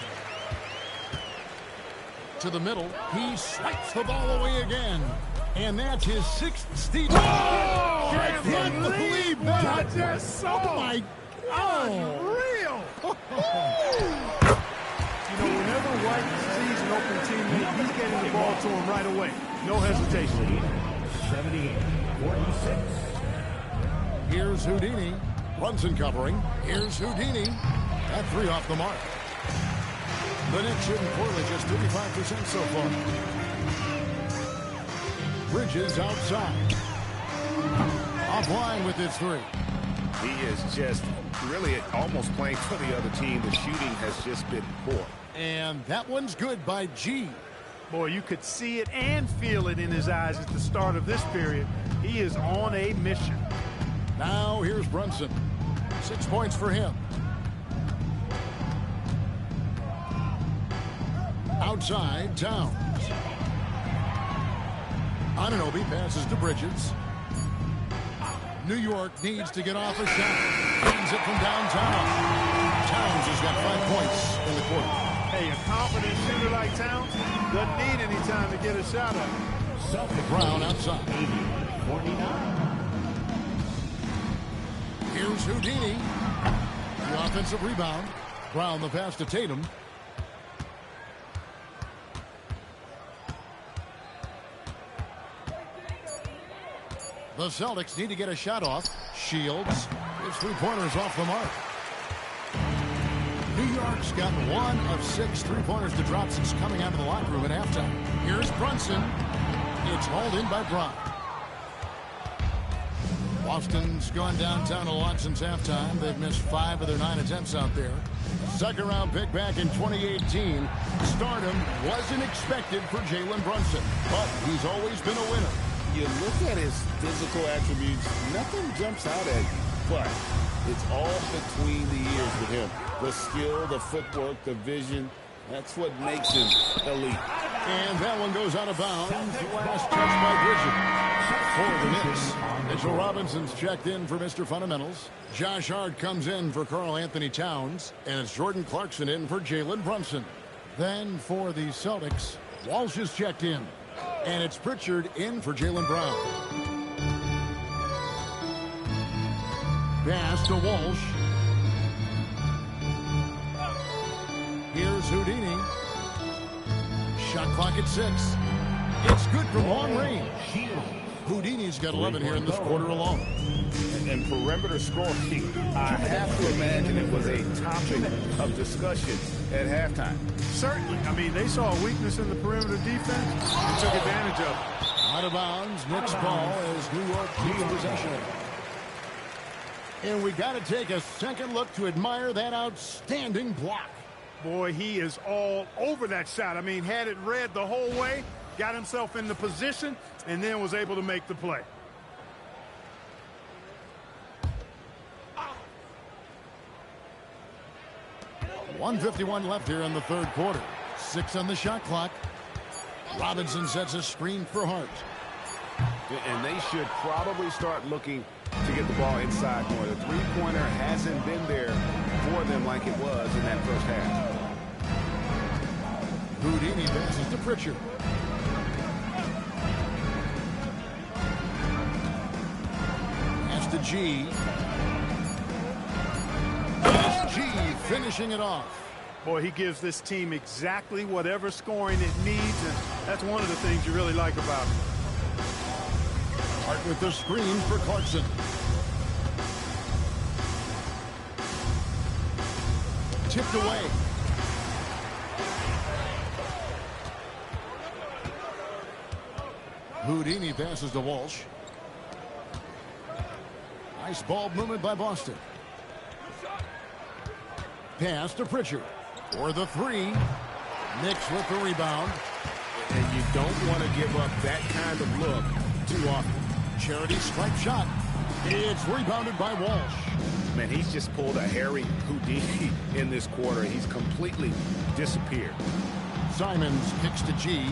To the middle. He swipes the ball away again. And that's his 6th steal. Oh, I can't believe that. I just saw. Oh, my God. Unreal. You know, whenever White sees an open teammate, he's getting the ball to him right away. No hesitation. 78-46. Here's Houdini. Brunson covering. Here's Houdini. That 3 off the mark. The Knicks shooting poorly, just 35% so far. Bridges outside. Offline with his 3. He is just really almost playing for the other team. The shooting has just been poor. And that one's good by G. Boy, you could see it and feel it in his eyes at the start of this period. He is on a mission. Now here's Brunson. 6 points for him. Outside, Towns. Anunoby passes to Bridges. New York needs to get off a shot. Brings it from downtown. Towns has got 5 points in the quarter. Hey, a confident shooter like Towns doesn't need any time to get a shot up. Brown outside. 49. Here's Houdini. The offensive rebound. Brown the pass to Tatum. The Celtics need to get a shot off. Shields. His 3-pointers off the mark. New York's got 1 of 6 3-pointers to drop since coming out of the locker room at halftime. Here's Brunson. It's hauled in by Brown. Boston's gone downtown a lot since halftime. They've missed 5 of their 9 attempts out there. Second-round pick back in 2018. Stardom wasn't expected for Jalen Brunson, but he's always been a winner. You look at his physical attributes, nothing jumps out at you, but it's all between the ears with him. The skill, the footwork, the vision, that's what makes him elite. And that one goes out of bounds. Last touch by Bridget. For the Knicks, Mitchell Robinson's checked in for Mr. Fundamentals. Josh Hart comes in for Karl Anthony Towns. And it's Jordan Clarkson in for Jalen Brunson. Then for the Celtics, Walsh is checked in. And it's Pritchard in for Jaylen Brown. Pass to Walsh. Here's Houdini. Shot clock at 6. It's good from long range. Houdini's got 11 here in this quarter alone. And perimeter scoring, I have to imagine it was a topic of discussion at halftime. Certainly. I mean, they saw a weakness in the perimeter defense and took advantage of it. Out of bounds, Knicks ball as New York keeps possession. And we got to take a second look to admire that outstanding block. Boy, he is all over that shot. I mean, had it read the whole way, got himself in the position, and then was able to make the play. .151 left here in the third quarter. 6 on the shot clock. Robinson sets a screen for Hart. And they should probably start looking to get the ball inside more. The three-pointer hasn't been there for them like it was in that first half. Houdini passes to Pritchard. Pass to G. G finishing it off. Boy, he gives this team exactly whatever scoring it needs, and that's one of the things you really like about him. Hart with the screen for Clarkson. Tipped away. Houdini passes to Walsh. Nice ball movement by Boston. Pass to Pritchard for the 3. Knicks with the rebound. And you don't want to give up that kind of look too often. Charity stripe shot. It's rebounded by Walsh. Man, he's just pulled a Harry Houdini in this quarter. He's completely disappeared. Simons kicks to G.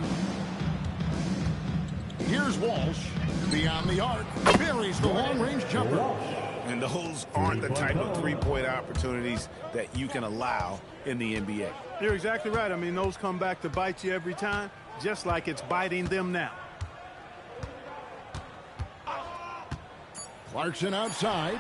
Here's Walsh. Beyond the arc. Buries the long-range jumper. And those aren't the type of three-point opportunities that you can allow in the NBA. You're exactly right. I mean, those come back to bite you every time, just like it's biting them now. Clarkson outside.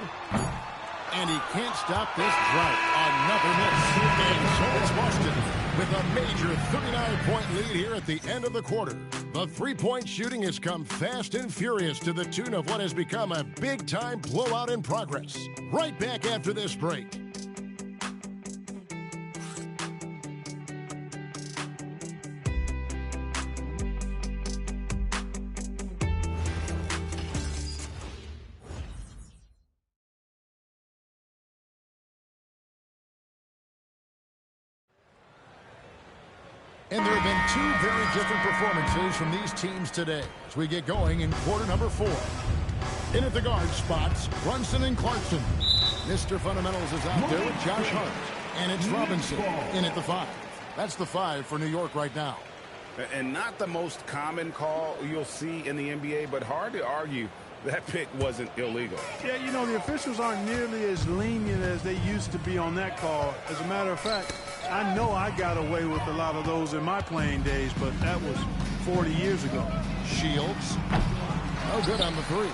And he can't stop this drought. Another miss. And so it's Boston with a major 39-point lead here at the end of the quarter. The three-point shooting has come fast and furious to the tune of what has become a big-time blowout in progress. Right back after this break. And there have been two very different performances from these teams today as we get going in quarter number 4. In at the guard spots, Brunson and Clarkson. Mr. Fundamentals is out there with Josh Hart. And it's Robinson in at the 5. That's the 5 for New York right now. And not the most common call you'll see in the NBA, but hard to argue that pick wasn't illegal. Yeah, you know, the officials aren't nearly as lenient as they used to be on that call. As a matter of fact, I know I got away with a lot of those in my playing days, but that was 40 years ago. Shields. No good on the 3.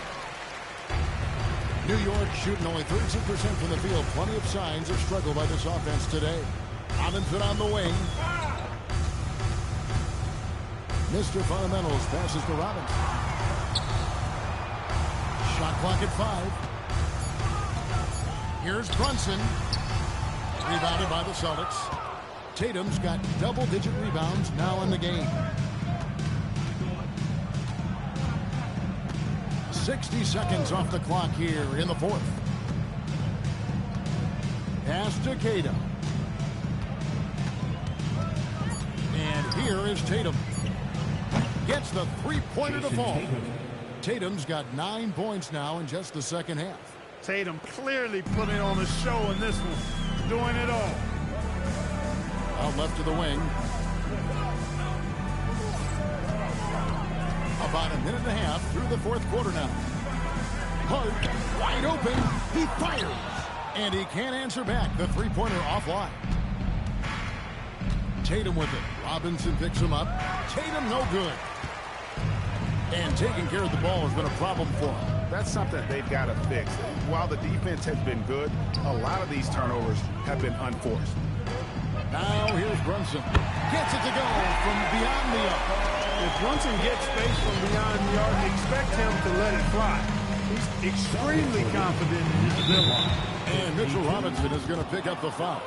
New York shooting only 32% from the field. Plenty of signs of struggle by this offense today. Robinson on the wing. Mr. Fundamentals passes to Robinson. Shot clock at 5. Here's Brunson. Rebounded by the Celtics. Tatum's got double-digit rebounds now in the game. 60 seconds off the clock here in the 4th. Pass to Cato. Tatum. Gets the three-pointer to fall. Tatum's got 9 points now in just the second half. Tatum clearly putting on a show in this one. Doing it all. Out left to the wing. About a minute and a half through the fourth quarter now. Hart, wide open. He fires. And he can't answer back. The three-pointer offline. Tatum with it. Robinson picks him up. Tatum no good. And taking care of the ball has been a problem for him. That's something they've got to fix. While the defense has been good, a lot of these turnovers have been unforced. Now here's Brunson. Gets it to go from beyond the arc. If Brunson gets space from beyond the arc, expect him to let it fly. He's extremely confident in his ability. And Mitchell Robinson is going to pick up the foul.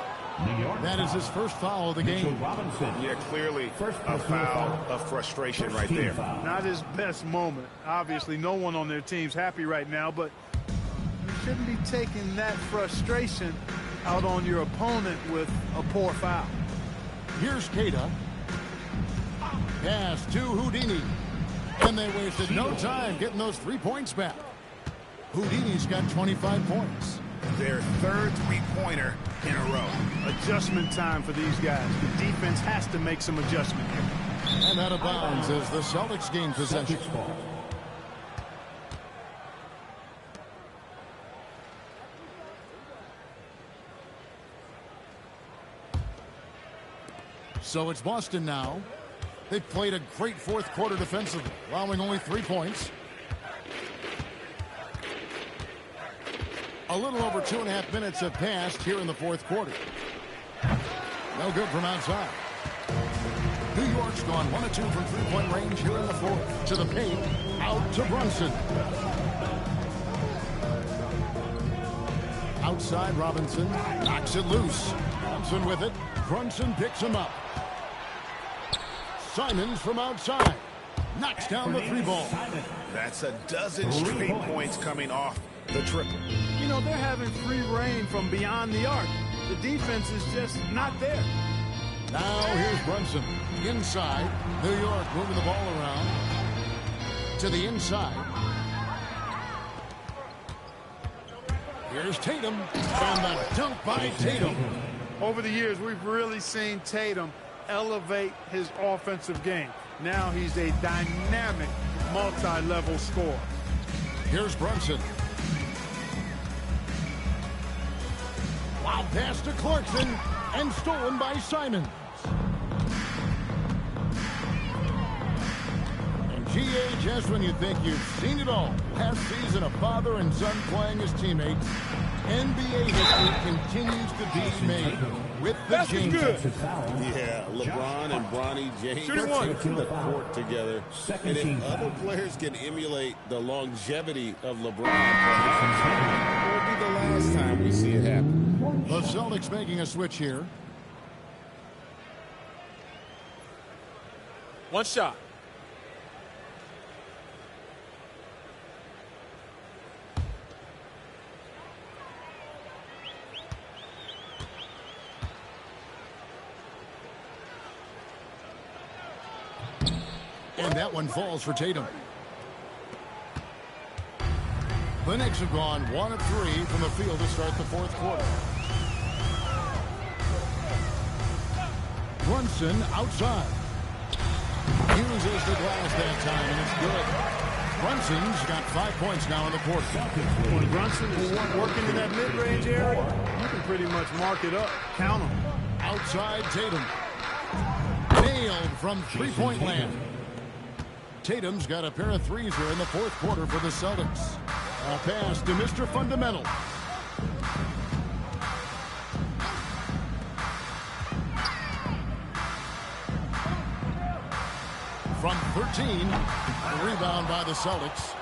That is his first foul of the game. Yeah, clearly a foul of frustration right there. Not his best moment. Obviously, no one on their team's happy right now, but you shouldn't be taking that frustration out on your opponent with a poor foul. Here's Queta. Pass to Houdini. And they wasted no time getting those 3 points back. Houdini's got 25 points. Their third three-pointer in a row. Adjustment time for these guys. The defense has to make some adjustment here. And out of bounds as the Celtics gain possession. So it's Boston now. They've played a great fourth quarter defensively, allowing only 3 points. A little over 2.5 minutes have passed here in the fourth quarter. No good from outside. New York's gone 1 of 2 from three-point range here in the fourth. To the paint, out to Brunson. Outside Robinson, knocks it loose. Brunson with it. Brunson picks him up. Simons from outside. Knocks down the three ball. That's a dozen straight points coming off the triple. You know, they're having free reign from beyond the arc. The defense is just not there. Now here's Brunson. Inside. New York moving the ball around. To the inside. Here's Tatum. And the dunk by Tatum. Over the years, we've really seen Tatum elevate his offensive game. Now he's a dynamic, multi-level scorer. Here's Brunson. Wow, pass to Clarkson and stolen by Simons. And GH, when you think you've seen it all. Last season, a father and son playing as teammates. NBA history continues to be made with the James. Yeah, LeBron and Bronny James taking the court together. And if other players can emulate the longevity of LeBron, it will be the last time we see it happen. The Celtics making a switch here. One shot. And that one falls for Tatum. The Knicks have gone 1 of 3 from the field to start the fourth quarter. Brunson outside. Uses the glass that time, and it's good. Brunson's got 5 points now in the quarter. When Brunson will work into that mid-range area, you can pretty much mark it up. Count him. Outside Tatum. Nailed from three-point land. Tatum's got a pair of threes here in the fourth quarter for the Celtics. A pass to Mr. Fundamental. From 13, a rebound by the Celtics.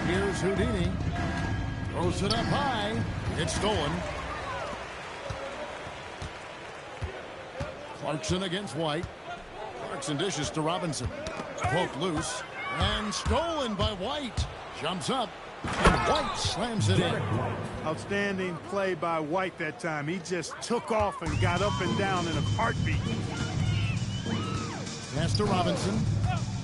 Here's Houdini. Throws it up high. It's stolen. Clarkson against White. Clarkson dishes to Robinson. Poked loose. And stolen by White. Jumps up. And White slams it in. Outstanding play by White that time. He just took off and got up and down in a heartbeat. Pass to Robinson.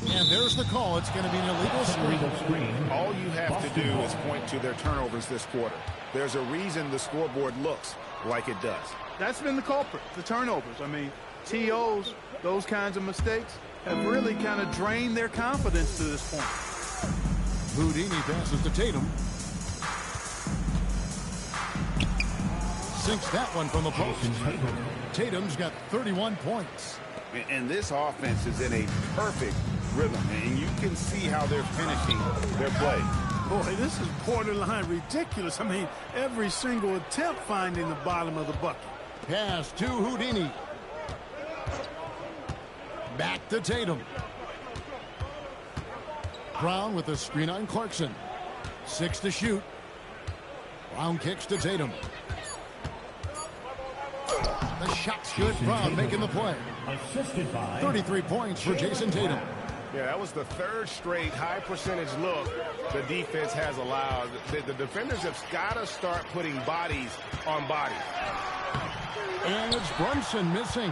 And there's the call. It's going to be an illegal screen. All you have to do is point to their turnovers this quarter. There's a reason the scoreboard looks like it does. That's been the culprit, the turnovers. I mean, TOs, those kinds of mistakes, have really kind of drained their confidence to this point. Houdini passes to Tatum. Sinks that one from the post. Tatum's got 31 points. And this offense is in a perfect rhythm, and you can see how they're finishing their play. Boy, this is borderline ridiculous. I mean, every single attempt finding the bottom of the bucket. Pass to Houdini. Back to Tatum. Brown with the screen on Clarkson. 6 to shoot. Brown kicks to Tatum. The shot's good. Brown making the play. 33 points for Jason Tatum. Yeah, that was the third straight high-percentage look the defense has allowed. The defenders have got to start putting bodies on bodies. And it's Brunson missing.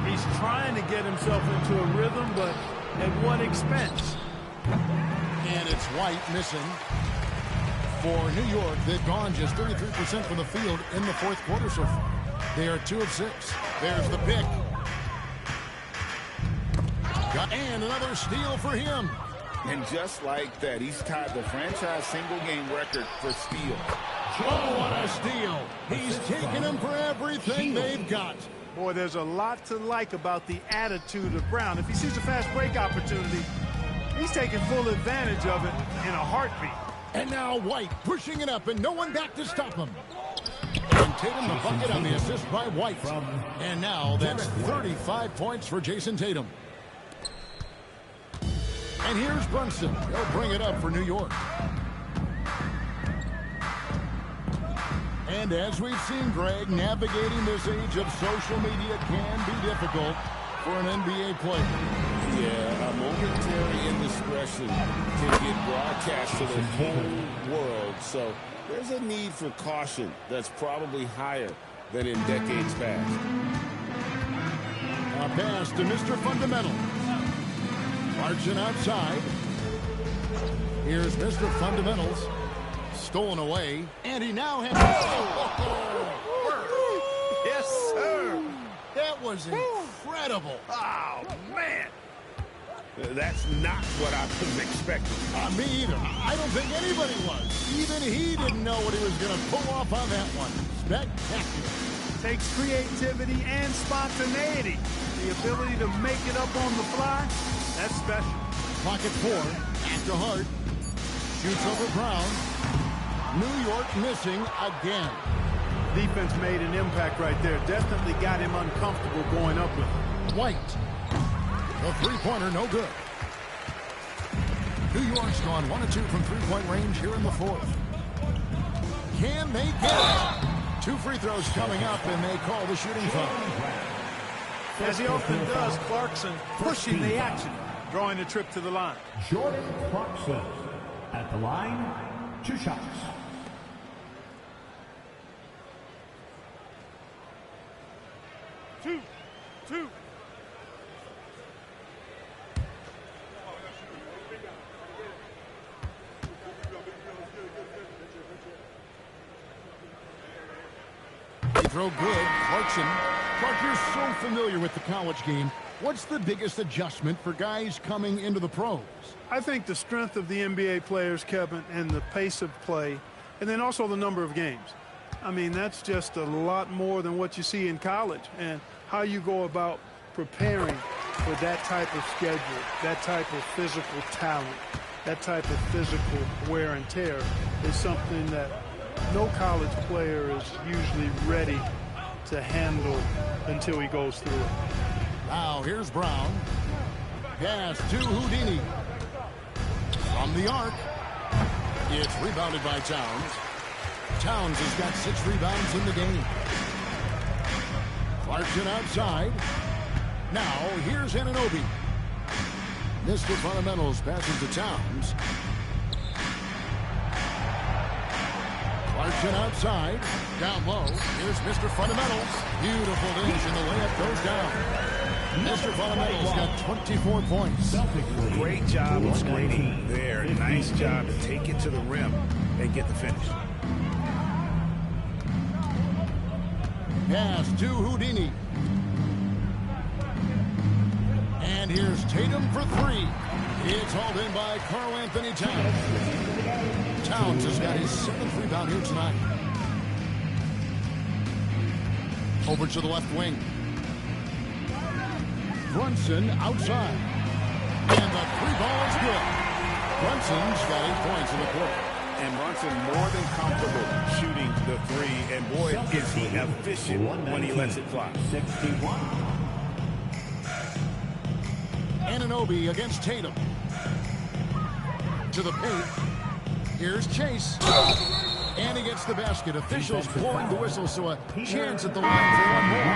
He's trying to get himself into a rhythm, but at what expense? And it's White missing. For New York, they've gone just 33% from the field in the fourth quarter so far. They are 2 of 6. There's the pick. And another steal for him. And just like that, he's tied the franchise single-game record for steals. Oh, what a steal. He's taking them for everything they've got. Boy, there's a lot to like about the attitude of Brown. If he sees a fast break opportunity, he's taking full advantage of it in a heartbeat. And now White pushing it up and no one back to stop him. And Tatum the bucket on the assist by White. And now that's 35 points for Jason Tatum. And here's Brunson. He'll bring it up for New York. And as we've seen, Greg, navigating this age of social media can be difficult for an NBA player. Yeah, a momentary indiscretion can get broadcast to the whole world. So there's a need for caution that's probably higher than in decades past. A pass to Mr. Fundamental. Clarkson outside. Here's Mr. Fundamentals. Stolen away. And he now has... Yes, sir. That was incredible. Oh, man. That's not what I was expecting. Me either. I don't think anybody was. Even he didn't know what he was going to pull off on that one. Spectacular. Takes creativity and spontaneity. The ability to make it up on the fly, that's special. Pocket 4. After Hart. Shoots over Brown. New York missing again. Defense made an impact right there. Definitely got him uncomfortable going up with it. White. The three-pointer, no good. New York's gone 1 of 2 from three-point range here in the fourth. Can they get it? 2 free throws coming up, and they call the shooting foul. As he often does, Clarkson pushing the action, drawing a trip to the line. Jordan Clarkson at the line, 2 shots. Two. They throw good. Clarkson. Clark, you're so familiar with the college game. What's the biggest adjustment for guys coming into the pros? I think the strength of the NBA players, Kevin, and the pace of play, and then also the number of games. I mean, that's just a lot more than what you see in college, and how you go about preparing for that type of schedule, that type of physical talent, that type of physical wear and tear is something that no college player is usually ready to handle until he goes through it. Now here's Brown. Pass to Houdini. From the arc. It's rebounded by Towns. Towns has got 6 rebounds in the game. Clarkson outside. Now here's Anunoby. Mr. Fundamentals passes to Towns. Larson outside. Down low. Here's Mr. Fundamentals. Beautiful dish, and the layup goes down. Mr. Fundamentals got 24 points. Great job of screening there. Nice job to take it to the rim and get the finish. Pass to Houdini. And here's Tatum for three. It's hauled in by Karl-Anthony Towns. Towns has got his 7th rebound here tonight. Over to the left wing. Brunson outside. And the three ball is good. Brunson's got 8 points in the quarter. And Brunson more than comfortable shooting the three. And boy, is he efficient when he lets it fly. 61. Anunoby against Tatum. To the paint. Here's Chase. And he gets the basket. Officials blowing the whistle, so a chance at the line for one more.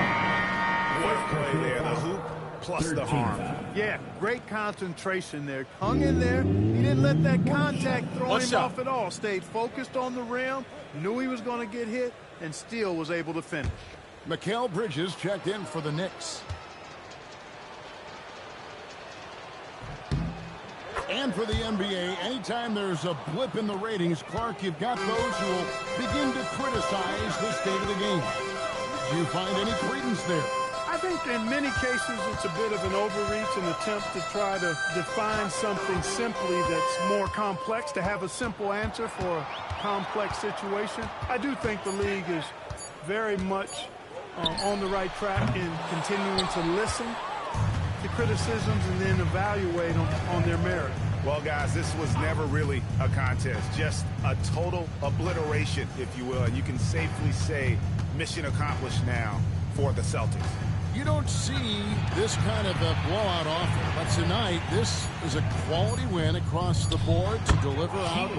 Good play there. The hoop plus the harm. Yeah, great concentration there. Hung in there. He didn't let that contact throw him off at all. Stayed focused on the rim. Knew he was going to get hit and still was able to finish. Mikal Bridges checked in for the Knicks. And for the NBA, anytime there's a blip in the ratings, Clark, you've got those who will begin to criticize the state of the game. Do you find any credence there? I think in many cases it's a bit of an overreach, an attempt to try to define something simply that's more complex, to have a simple answer for a complex situation. I do think the league is very much on the right track in continuing to listen to criticisms and then evaluate them on their merit. Well, guys, this was never really a contest, just a total obliteration, if you will. And you can safely say mission accomplished now for the Celtics. You don't see this kind of a blowout often, but tonight this is a quality win across the board to deliver out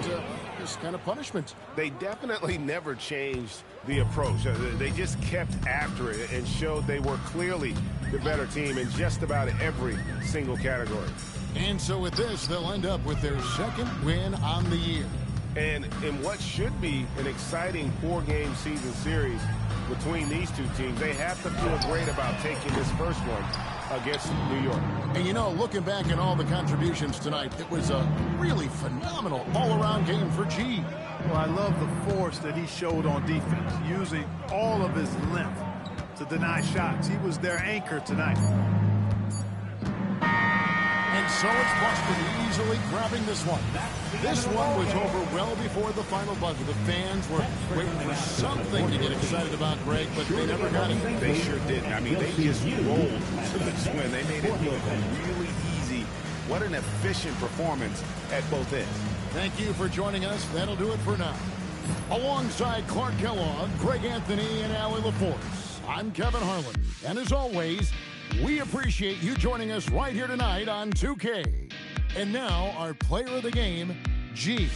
this kind of punishment. They definitely never changed the approach. They just kept after it and showed they were clearly the better team in just about every single category. And so with this, they'll end up with their 2nd win on the year. And in what should be an exciting 4-game season series between these two teams, they have to feel great about taking this first one against New York. And you know, looking back at all the contributions tonight, it was a really phenomenal all-around game for G. Well, I love the force that he showed on defense, using all of his length to deny shots. He was their anchor tonight. And so it's Boston easily grabbing this one. This one was over well before the final buzzer. The fans were waiting for something to get excited about, Greg, but they never got it. They sure didn't. I mean, they just rolled to this win. They made it look really easy. What an efficient performance at both ends. Thank you for joining us. That'll do it for now. Alongside Clark Kellogg, Greg Anthony, and Allie LaForce, I'm Kevin Harlan. And as always, we appreciate you joining us right here tonight on 2K. And now, our player of the game, G.